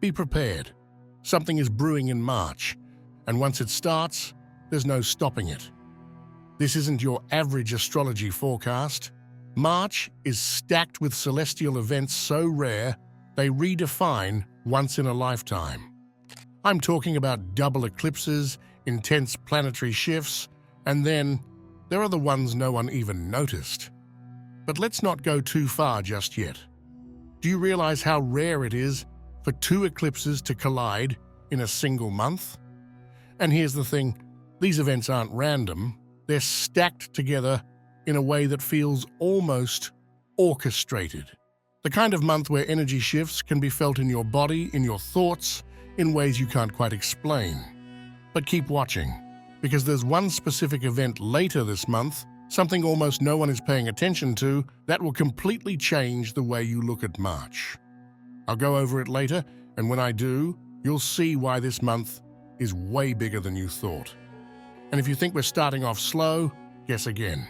Be prepared. Something is brewing in March, and once it starts, there's no stopping it. This isn't your average astrology forecast. March is stacked with celestial events so rare, they redefine once in a lifetime. I'm talking about double eclipses, intense planetary shifts, and then there are the ones no one even noticed. But let's not go too far just yet. Do you realize how rare it is for two eclipses to collide in a single month? And here's the thing, these events aren't random, they're stacked together in a way that feels almost orchestrated. The kind of month where energy shifts can be felt in your body, in your thoughts, in ways you can't quite explain. But keep watching, because there's one specific event later this month, something almost no one is paying attention to, that will completely change the way you look at March. I'll go over it later, and when I do, you'll see why this month is way bigger than you thought. And if you think we're starting off slow, guess again.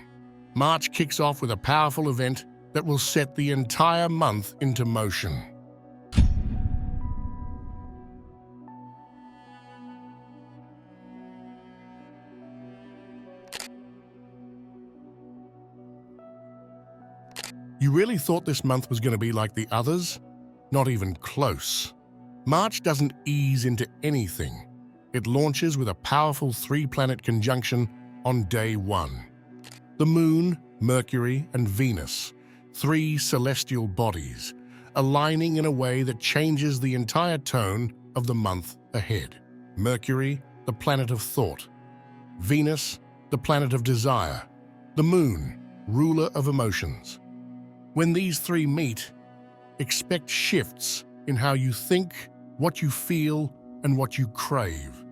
March kicks off with a powerful event that will set the entire month into motion. You really thought this month was going to be like the others? Not even close. March doesn't ease into anything. It launches with a powerful three-planet conjunction on day one. The Moon, Mercury, and Venus, three celestial bodies, aligning in a way that changes the entire tone of the month ahead. Mercury, the planet of thought. Venus, the planet of desire. The Moon, ruler of emotions. When these three meet, expect shifts in how you think, what you feel, and what you crave.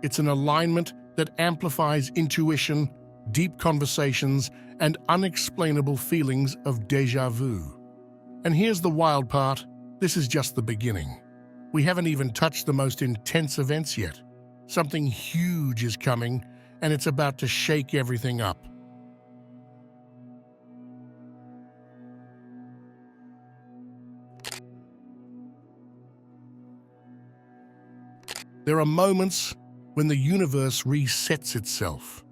It's an alignment that amplifies intuition, deep conversations, and unexplainable feelings of déjà vu. And here's the wild part, this is just the beginning. We haven't even touched the most intense events yet. Something huge is coming, and it's about to shake everything up. There are moments when the universe resets itself.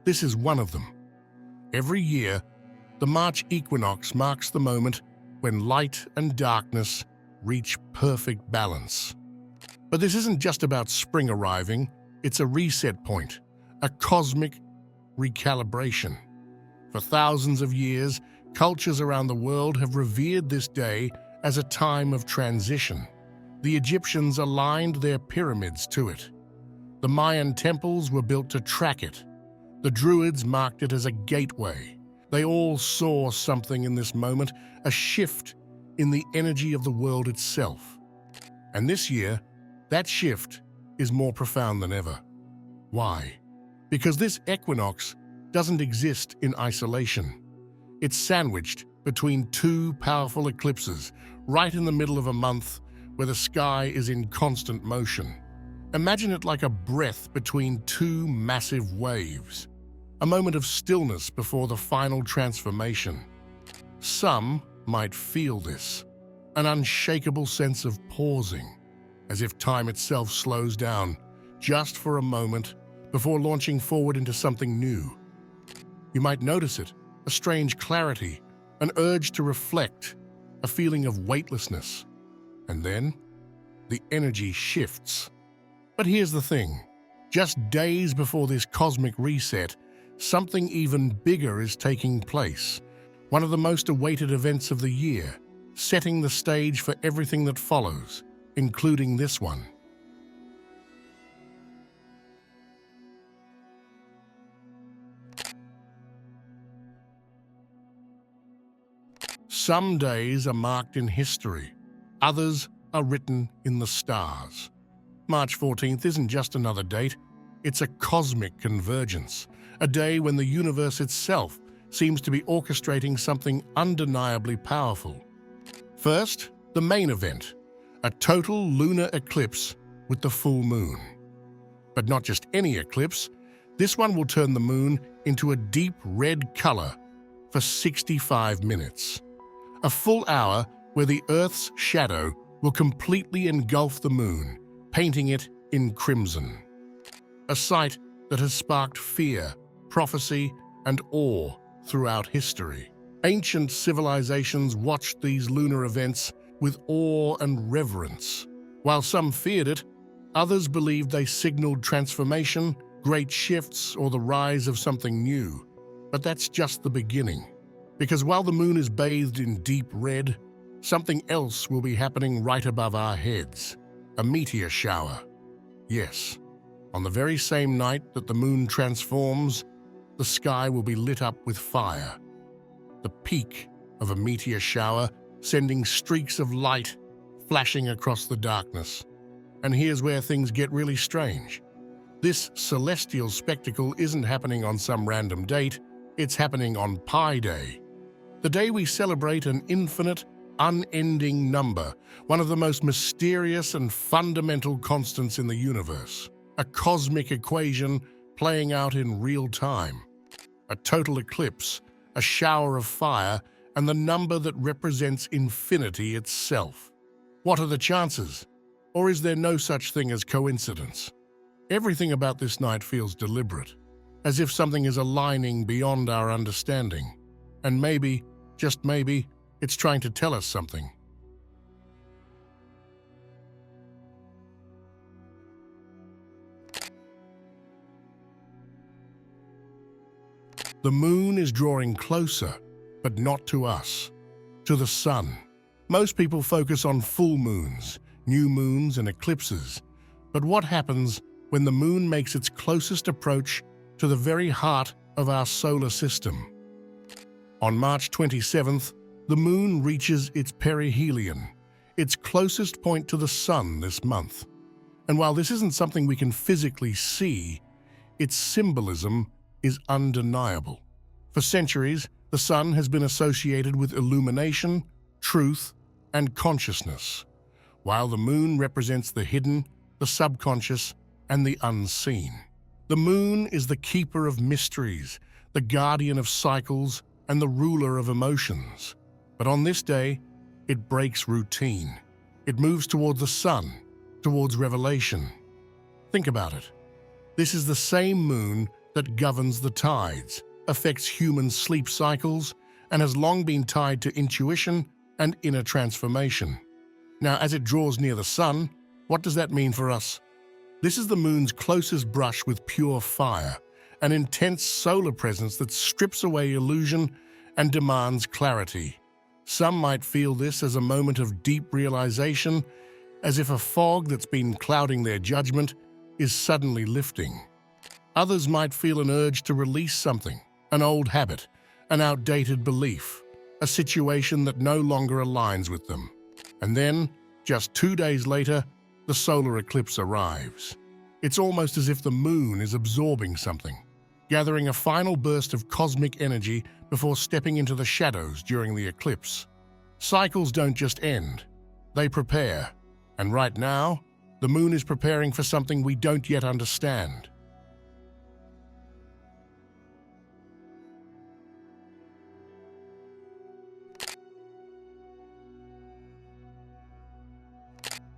This is one of them. Every year, the March equinox marks the moment when light and darkness reach perfect balance. But this isn't just about spring arriving, it's a reset point, a cosmic recalibration. For thousands of years, cultures around the world have revered this day as a time of transition. The Egyptians aligned their pyramids to it. The Mayan temples were built to track it. The Druids marked it as a gateway. They all saw something in this moment, a shift in the energy of the world itself. And this year, that shift is more profound than ever. Why? Because this equinox doesn't exist in isolation. It's sandwiched between two powerful eclipses, right in the middle of a month where the sky is in constant motion. Imagine it like a breath between two massive waves, a moment of stillness before the final transformation. Some might feel this, an unshakable sense of pausing, as if time itself slows down just for a moment before launching forward into something new. You might notice it, a strange clarity, an urge to reflect, a feeling of weightlessness. And then, the energy shifts. But here's the thing. Just days before this cosmic reset, something even bigger is taking place. One of the most awaited events of the year, setting the stage for everything that follows, including this one. Some days are marked in history. Others are written in the stars. March 14th isn't just another date, it's a cosmic convergence, a day when the universe itself seems to be orchestrating something undeniably powerful. First, the main event, a total lunar eclipse with the full moon. But not just any eclipse, this one will turn the moon into a deep red color for 65 minutes. A full hour where the Earth's shadow will completely engulf the moon, painting it in crimson. A sight that has sparked fear, prophecy, and awe throughout history. Ancient civilizations watched these lunar events with awe and reverence. While some feared it, others believed they signaled transformation, great shifts, or the rise of something new. But that's just the beginning. Because while the moon is bathed in deep red, something else will be happening right above our heads. A meteor shower. Yes, on the very same night that the moon transforms, the sky will be lit up with fire. The peak of a meteor shower, sending streaks of light flashing across the darkness. And here's where things get really strange. This celestial spectacle isn't happening on some random date, it's happening on Pi Day. The day we celebrate an infinite, unending number, one of the most mysterious and fundamental constants in the universe. A cosmic equation playing out in real time. A total eclipse, a shower of fire, and the number that represents infinity itself. What are the chances? Or is there no such thing as coincidence? Everything about this night feels deliberate, as if something is aligning beyond our understanding. And maybe, just maybe, it's trying to tell us something. The moon is drawing closer, but not to us, to the sun. Most people focus on full moons, new moons, and eclipses. But what happens when the moon makes its closest approach to the very heart of our solar system? On March 27th, the moon reaches its perihelion, its closest point to the sun this month. And while this isn't something we can physically see, its symbolism is undeniable. For centuries, the sun has been associated with illumination, truth, and consciousness, while the moon represents the hidden, the subconscious, and the unseen. The moon is the keeper of mysteries, the guardian of cycles, and the ruler of emotions. But on this day, it breaks routine. It moves towards the sun, towards revelation. Think about it. This is the same moon that governs the tides, affects human sleep cycles, and has long been tied to intuition and inner transformation. Now, as it draws near the sun, what does that mean for us? This is the moon's closest brush with pure fire, an intense solar presence that strips away illusion and demands clarity. Some might feel this as a moment of deep realization, as if a fog that's been clouding their judgment is suddenly lifting. Others might feel an urge to release something, an old habit, an outdated belief, a situation that no longer aligns with them. And then, just 2 days later, the solar eclipse arrives. It's almost as if the moon is absorbing something, gathering a final burst of cosmic energy before stepping into the shadows during the eclipse. Cycles don't just end, they prepare. And right now, the moon is preparing for something we don't yet understand.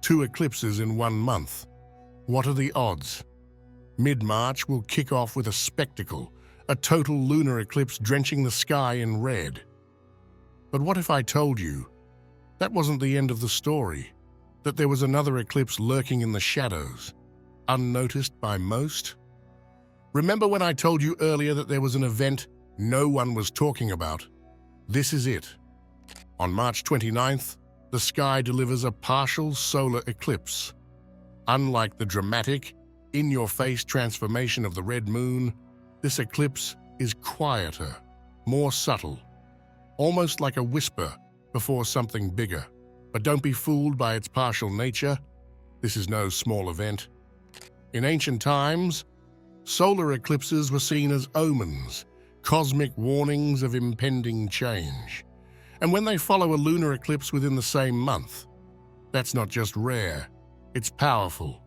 Two eclipses in 1 month. What are the odds? Mid-March will kick off with a spectacle, a total lunar eclipse drenching the sky in red. But what if I told you that wasn't the end of the story, that there was another eclipse lurking in the shadows, unnoticed by most? Remember when I told you earlier that there was an event no one was talking about? This is it. On March 29th, the sky delivers a partial solar eclipse. Unlike the dramatic, in-your-face transformation of the red moon, this eclipse is quieter, more subtle, almost like a whisper before something bigger. But don't be fooled by its partial nature. This is no small event. In ancient times, solar eclipses were seen as omens, cosmic warnings of impending change. And when they follow a lunar eclipse within the same month, that's not just rare, it's powerful.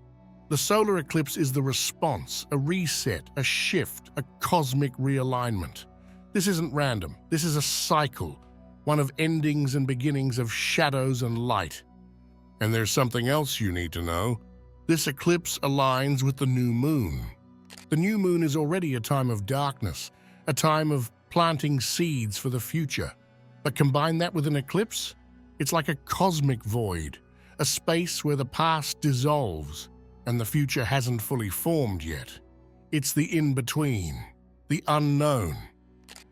The solar eclipse is the response, a reset, a shift, a cosmic realignment. This isn't random, this is a cycle, one of endings and beginnings of shadows and light. And there's something else you need to know. This eclipse aligns with the new moon. The new moon is already a time of darkness, a time of planting seeds for the future. But combine that with an eclipse, it's like a cosmic void, a space where the past dissolves and the future hasn't fully formed yet. It's the in-between, the unknown.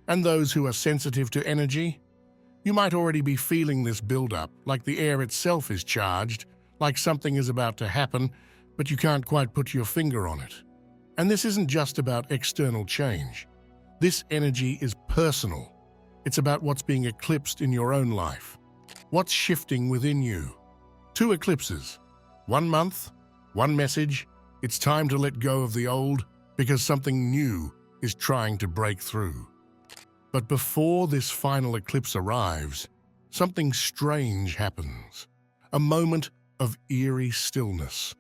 And those who are sensitive to energy, you might already be feeling this build-up, like the air itself is charged, like something is about to happen, but you can't quite put your finger on it. And this isn't just about external change. This energy is personal. It's about what's being eclipsed in your own life. What's shifting within you? 2 eclipses. 1 month, 1 message. It's time to let go of the old because something new is trying to break through. But before this final eclipse arrives, something strange happens. A moment of eerie stillness,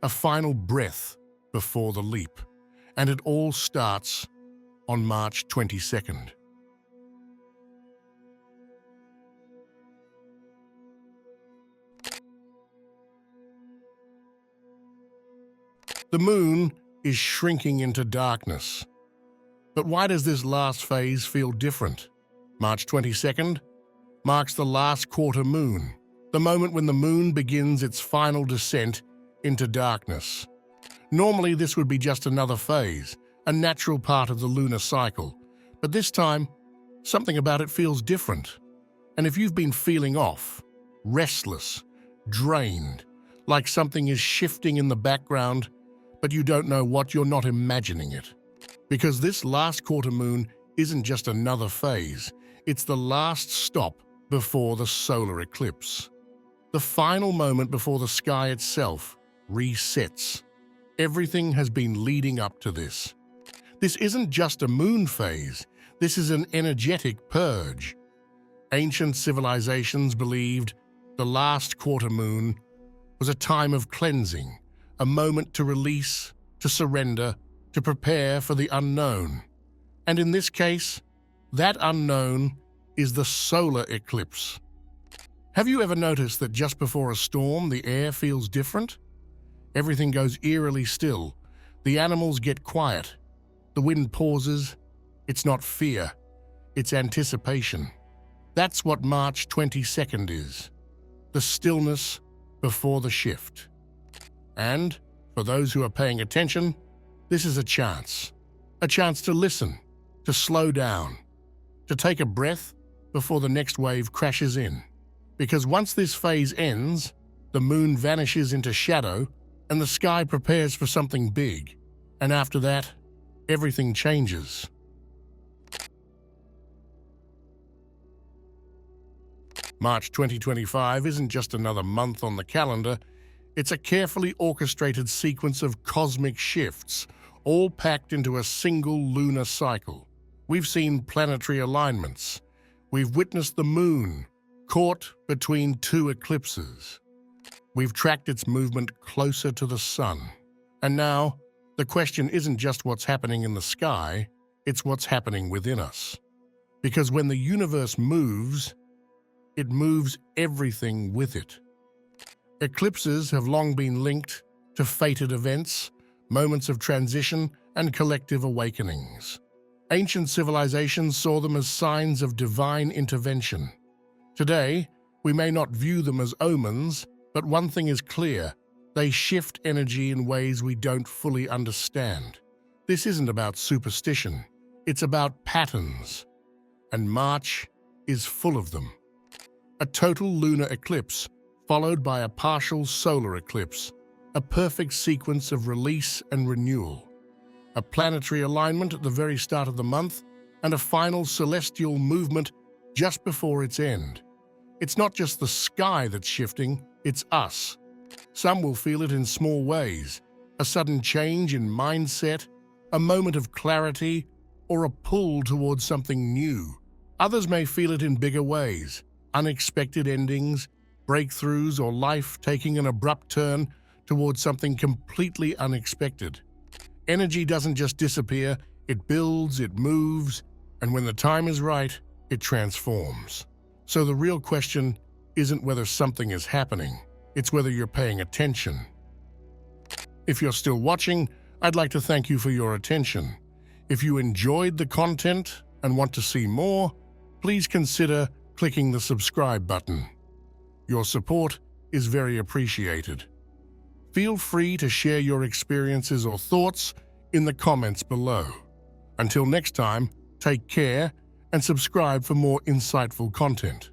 a final breath before the leap. And it all starts on March 22nd. The moon is shrinking into darkness. But why does this last phase feel different? March 22nd marks the last quarter moon, the moment when the moon begins its final descent into darkness. Normally, this would be just another phase, a natural part of the lunar cycle. But this time, something about it feels different. And if you've been feeling off, restless, drained, like something is shifting in the background, but you don't know what, you're not imagining it. Because this last quarter moon isn't just another phase, it's the last stop before the solar eclipse. The final moment before the sky itself resets. Everything has been leading up to this. This isn't just a moon phase, this is an energetic purge. Ancient civilizations believed the last quarter moon was a time of cleansing, a moment to release, to surrender, to prepare for the unknown. And in this case, that unknown is the solar eclipse. Have you ever noticed that just before a storm, the air feels different? Everything goes eerily still. The animals get quiet. The wind pauses. It's not fear, it's anticipation. That's what March 22nd is. The stillness before the shift. And, for those who are paying attention, this is a chance to listen, to slow down, to take a breath before the next wave crashes in. Because once this phase ends, the moon vanishes into shadow and the sky prepares for something big. And after that, everything changes. March 2025 isn't just another month on the calendar, it's a carefully orchestrated sequence of cosmic shifts, all packed into a single lunar cycle. We've seen planetary alignments. We've witnessed the moon caught between 2 eclipses. We've tracked its movement closer to the sun. And now, the question isn't just what's happening in the sky, it's what's happening within us. Because when the universe moves, it moves everything with it. Eclipses have long been linked to fated events, moments of transition, and collective awakenings. Ancient civilizations saw them as signs of divine intervention. Today, we may not view them as omens, but one thing is clear: they shift energy in ways we don't fully understand. This isn't about superstition, it's about patterns. And March is full of them. A total lunar eclipse, followed by a partial solar eclipse, a perfect sequence of release and renewal. A planetary alignment at the very start of the month, and a final celestial movement just before its end. It's not just the sky that's shifting, it's us. Some will feel it in small ways, a sudden change in mindset, a moment of clarity, or a pull towards something new. Others may feel it in bigger ways, unexpected endings, breakthroughs, or life taking an abrupt turn towards something completely unexpected. Energy doesn't just disappear, it builds, it moves, and when the time is right, it transforms. So the real question isn't whether something is happening, It's whether you're paying attention. If you're still watching, I'd like to thank you for your attention. If you enjoyed the content and want to see more, please consider clicking the subscribe button. Your support is very appreciated. Feel free to share your experiences or thoughts in the comments below. Until next time, take care and subscribe for more insightful content.